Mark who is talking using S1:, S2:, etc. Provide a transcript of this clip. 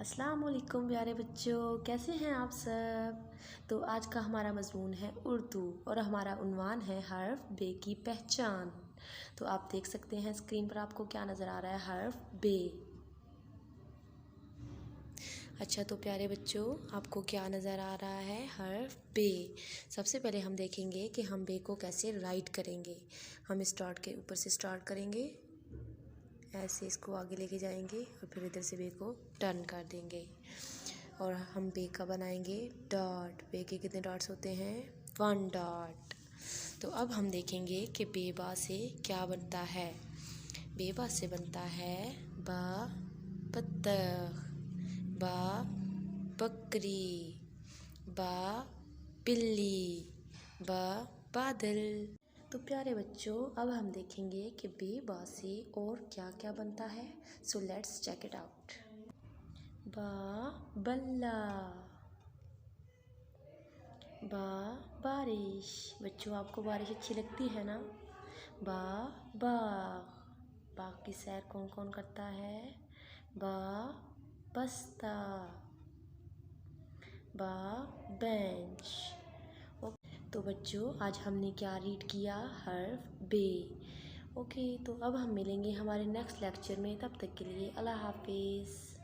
S1: अस्सलाम वालेकुम प्यारे बच्चों, कैसे हैं आप सब। तो आज का हमारा मज़मून है उर्दू और हमारा उन्वान है हर्फ बे की पहचान। तो आप देख सकते हैं स्क्रीन पर आपको क्या नज़र आ रहा है, हर्फ बे। अच्छा तो प्यारे बच्चों, आपको क्या नज़र आ रहा है, हर्फ बे। सबसे पहले हम देखेंगे कि हम बे को कैसे राइट करेंगे। हम स्टार्ट के ऊपर से स्टार्ट करेंगे, ऐसे इसको आगे लेके जाएंगे और फिर इधर से बे को टर्न कर देंगे और हम बे का बनाएंगे डॉट। बे के कितने डॉट्स होते हैं, 1 डॉट। तो अब हम देखेंगे कि बेबा से क्या बनता है। बेबा से बनता है बा बत्तख, बा बकरी, बा बिल्ली, बा बादल। तो प्यारे बच्चों, अब हम देखेंगे कि बेबा से और क्या क्या बनता है। So let's check it out. बा बल्ला, बा बारिश। बच्चों आपको बारिश अच्छी लगती है ना। बा बाग, बाग की सैर कौन कौन करता है। बा बस्ता, बा बेंच। तो बच्चों आज हमने क्या रीड किया, हर्फ बे। ओके, तो अब हम मिलेंगे हमारे नेक्स्ट लेक्चर में। तब तक के लिए अल्लाह हाफिज़।